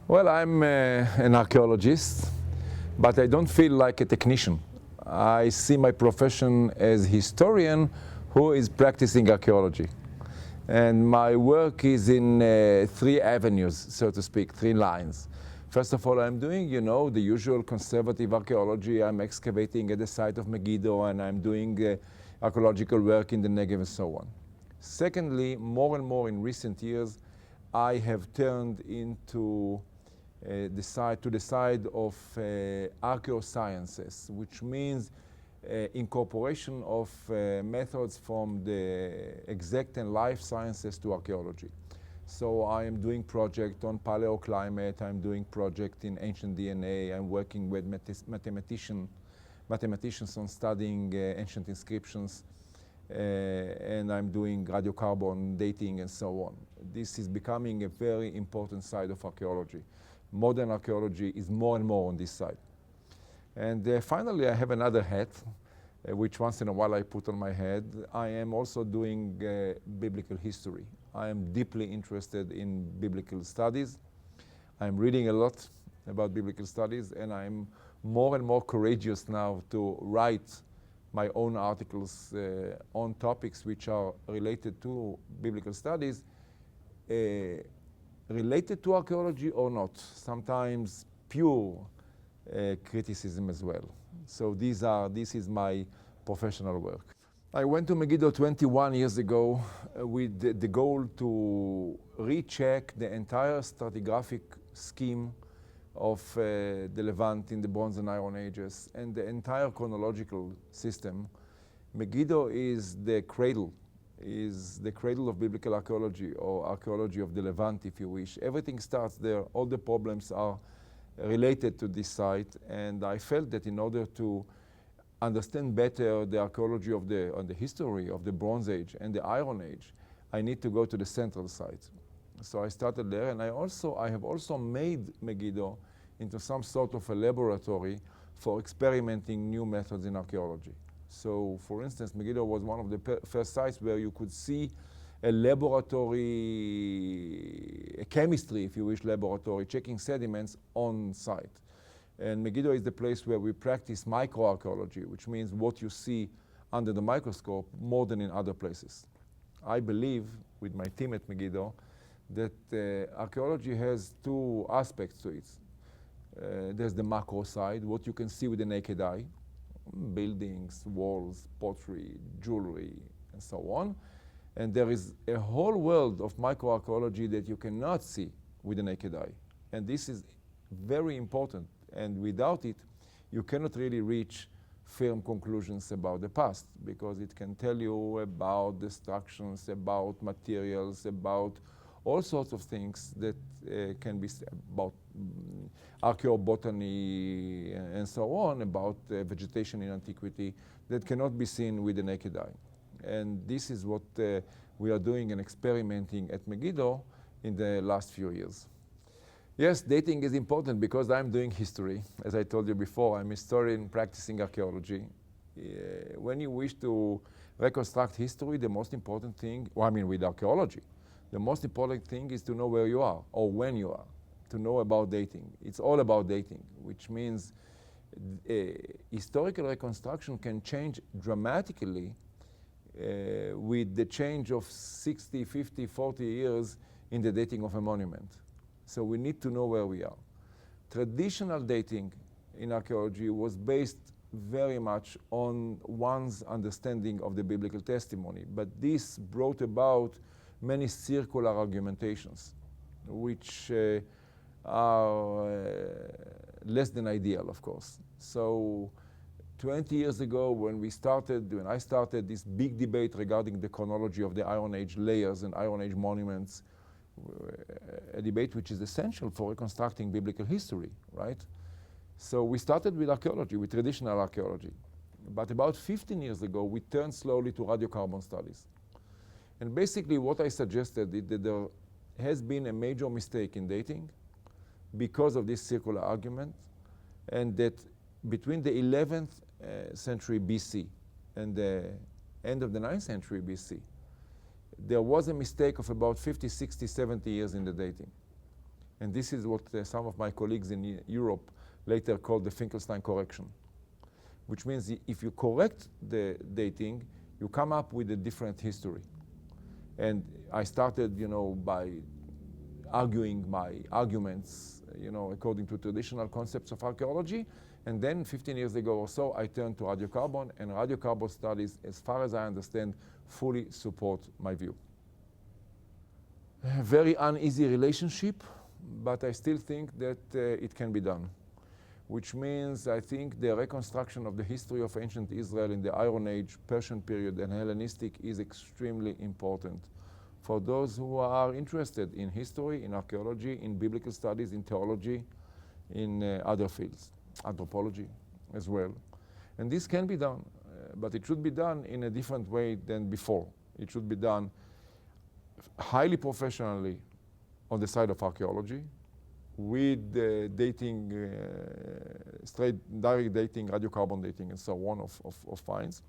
Well, I'm an archaeologist, but I don't feel like a technician. I see my profession as historian who is practicing archaeology. And my work is in three avenues, so to speak, three lines. First of all, I'm doing, the usual conservative archaeology. I'm excavating at the site of Megiddo, and I'm doing archaeological work in the Negev and so on. Secondly, more and more in recent years, I have turned into the side of archaeosciences, which means incorporation of methods from the exact and life sciences to archaeology. So I am doing project on paleoclimate, I'm doing project in ancient DNA, I'm working with mathematicians on studying ancient inscriptions, and I'm doing radiocarbon dating and so on. This is becoming a very important side of archaeology. Modern archaeology is more and more on this side. And finally, I have another hat, which once in a while I put on my head. I am also doing biblical history. I am deeply interested in biblical studies. I'm reading a lot about biblical studies, and I'm more and more courageous now to write my own articles on topics which are related to biblical studies, related to archaeology or not, sometimes pure criticism as well. So this is my professional work. I went to Megiddo 21 years ago with the goal to recheck the entire stratigraphic scheme of the Levant in the Bronze and Iron Ages and the entire chronological system. Megiddo is the cradle of biblical archaeology, or archaeology of the Levant, if you wish. Everything starts there. All the problems are related to this site, and I felt that in order to understand better the archaeology of the history of the Bronze Age and the Iron Age, I need to go to the central site. So I started there, and I have also made Megiddo into some sort of a laboratory for experimenting new methods in archaeology. So, for instance, Megiddo was one of the first sites where you could see a laboratory, a chemistry, if you wish, laboratory, checking sediments on site. And Megiddo is the place where we practice microarchaeology, which means what you see under the microscope more than in other places. I believe, with my team at Megiddo, that archaeology has two aspects to it. There's the macro side, what you can see with the naked eye, buildings, walls, pottery, jewelry, and so on. And there is a whole world of microarchaeology that you cannot see with the naked eye. And this is very important. And without it, you cannot really reach firm conclusions about the past, because it can tell you about destructions, about materials, about all sorts of things that can be about archaeobotany and so on, about vegetation in antiquity that cannot be seen with the naked eye. And this is what we are doing and experimenting at Megiddo in the last few years. Yes, dating is important because I'm doing history. As I told you before, I'm a historian practicing archaeology. When you wish to reconstruct history, the most important thing, with archaeology, the most important thing is to know where you are or when you are, to know about dating. It's all about dating, which means historical reconstruction can change dramatically with the change of 60, 50, 40 years in the dating of a monument. So we need to know where we are. Traditional dating in archaeology was based very much on one's understanding of the biblical testimony, but this brought about many circular argumentations, which are less than ideal, of course. So 20 years ago, when I started this big debate regarding the chronology of the Iron Age layers and Iron Age monuments, a debate which is essential for reconstructing biblical history, right? So we started with archaeology, with traditional archaeology. But about 15 years ago, we turned slowly to radiocarbon studies. And basically what I suggested is that there has been a major mistake in dating because of this circular argument, and that between the 11th century BC and the end of the 9th century BC, there was a mistake of about 50, 60, 70 years in the dating. And this is what some of my colleagues in Europe later called the Finkelstein correction, which means if you correct the dating, you come up with a different history. And I started, by arguing my arguments, according to traditional concepts of archaeology. And then 15 years ago or so, I turned to radiocarbon, and radiocarbon studies, as far as I understand, fully support my view. A very uneasy relationship, but I still think that it can be done, which means I think the reconstruction of the history of ancient Israel in the Iron Age, Persian period, and Hellenistic is extremely important for those who are interested in history, in archaeology, in biblical studies, in theology, in other fields, anthropology as well. And this can be done, but it should be done in a different way than before. It should be done highly professionally on the side of archaeology, with dating, direct dating, radiocarbon dating, and so on of finds.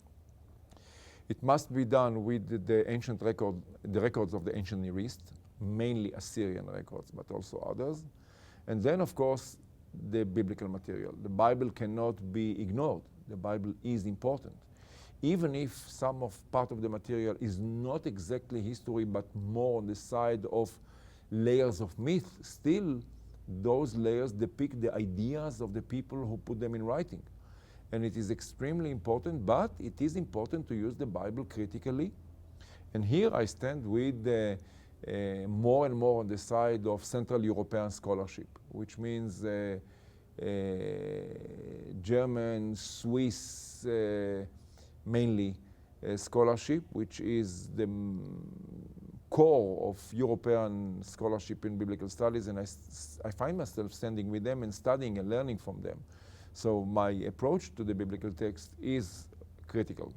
It must be done with the ancient the records of the ancient Near East, mainly Assyrian records, but also others. And then, of course, the biblical material. The Bible cannot be ignored. The Bible is important. Even if part of the material is not exactly history, but more on the side of layers of myth, still those layers depict the ideas of the people who put them in writing. And it is extremely important, but it is important to use the Bible critically. And here I stand with more and more on the side of Central European scholarship, which means German, Swiss, mainly scholarship, which is the core of European scholarship in biblical studies, and I find myself standing with them and studying and learning from them. So my approach to the biblical text is critical.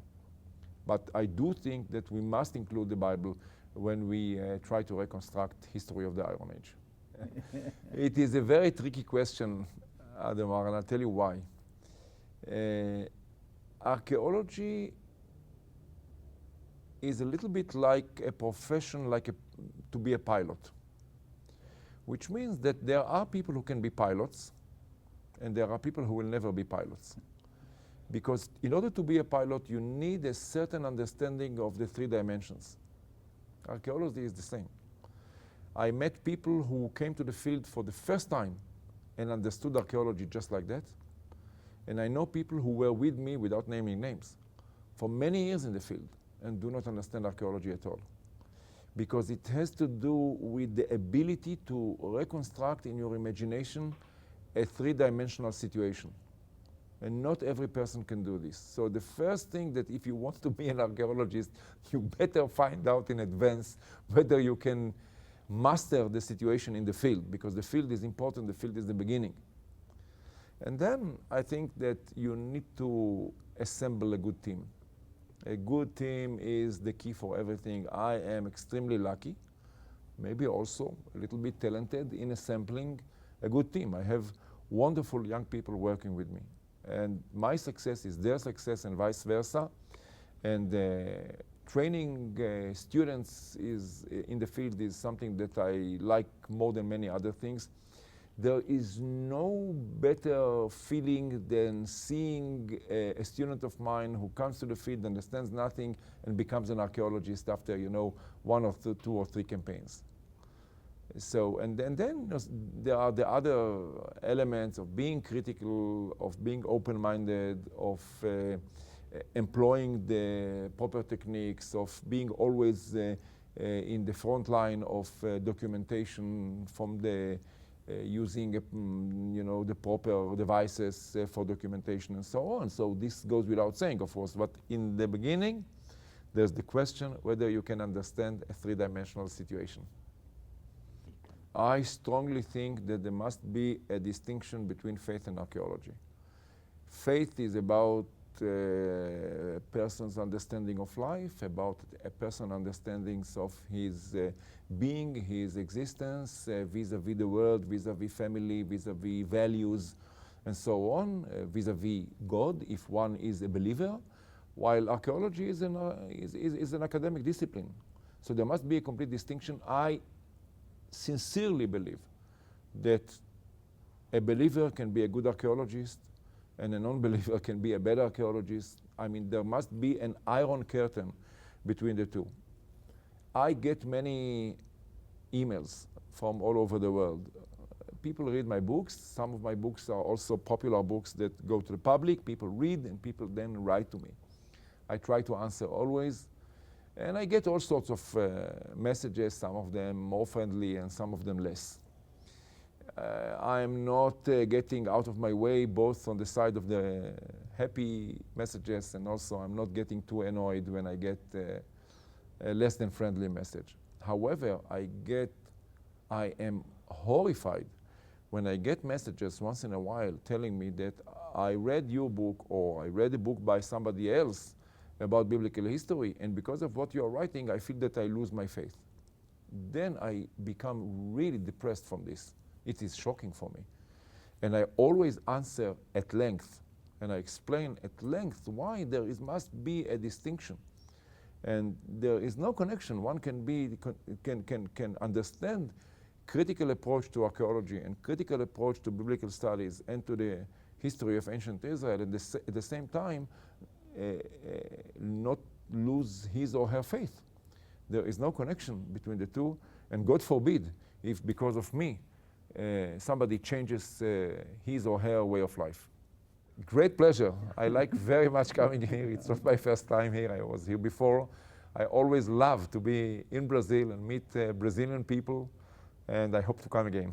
But I do think that we must include the Bible when we try to reconstruct history of the Iron Age. It is a very tricky question, Ademar, and I'll tell you why. Archaeology is a little bit like a profession, to be a pilot, which means that there are people who can be pilots, and there are people who will never be pilots. Because in order to be a pilot, you need a certain understanding of the three dimensions. Archaeology is the same. I met people who came to the field for the first time and understood archaeology just like that. And I know people who were with me, without naming names, for many years in the field and do not understand archaeology at all. Because it has to do with the ability to reconstruct in your imagination a three-dimensional situation. And not every person can do this. So the first thing that if you want to be an archaeologist, you better find out in advance whether you can master the situation in the field, because the field is important, the field is the beginning. And then I think that you need to assemble a good team. A good team is the key for everything. I am extremely lucky, maybe also a little bit talented in assembling a good team. I have wonderful young people working with me. And my success is their success and vice versa. And training students in the field is something that I like more than many other things. There is no better feeling than seeing a student of mine who comes to the field, understands nothing, and becomes an archaeologist after, one or two or three campaigns. So, and then there are the other elements of being critical, of being open-minded, of employing the proper techniques, of being always in the front line of documentation from the using the proper devices for documentation and so on. So this goes without saying, of course, but in the beginning, there's the question whether you can understand a three-dimensional situation. I strongly think that there must be a distinction between faith and archaeology. Faith is about a person's understanding of life, about a person's understanding of his being, his existence, vis-a-vis the world, vis-a-vis family, vis-a-vis values, and so on, vis-a-vis God, if one is a believer, while archaeology is an academic discipline. So there must be a complete distinction. I sincerely believe that a believer can be a good archaeologist and a non-believer can be a bad archaeologist. I mean, there must be an iron curtain between the two. I get many emails from all over the world. People read my books. Some of my books are also popular books that go to the public. People read and people then write to me. I try to answer always. And I get all sorts of messages, some of them more friendly and some of them less. I'm not getting out of my way, both on the side of the happy messages and also I'm not getting too annoyed when I get a less than friendly message. However, I am horrified when I get messages once in a while telling me that I read your book or I read a book by somebody else about biblical history, and because of what you're writing, I feel that I lose my faith. Then I become really depressed from this. It is shocking for me. And I always answer at length, and I explain at length why there must be a distinction. And there is no connection. One can understand critical approach to archaeology and critical approach to biblical studies and to the history of ancient Israel, and at the same time not lose his or her faith. There is no connection between the two, and God forbid if because of me somebody changes his or her way of life. Great pleasure. I like very much coming here. It's not my first time here. I was here before. I always love to be in Brazil and meet Brazilian people, and I hope to come again.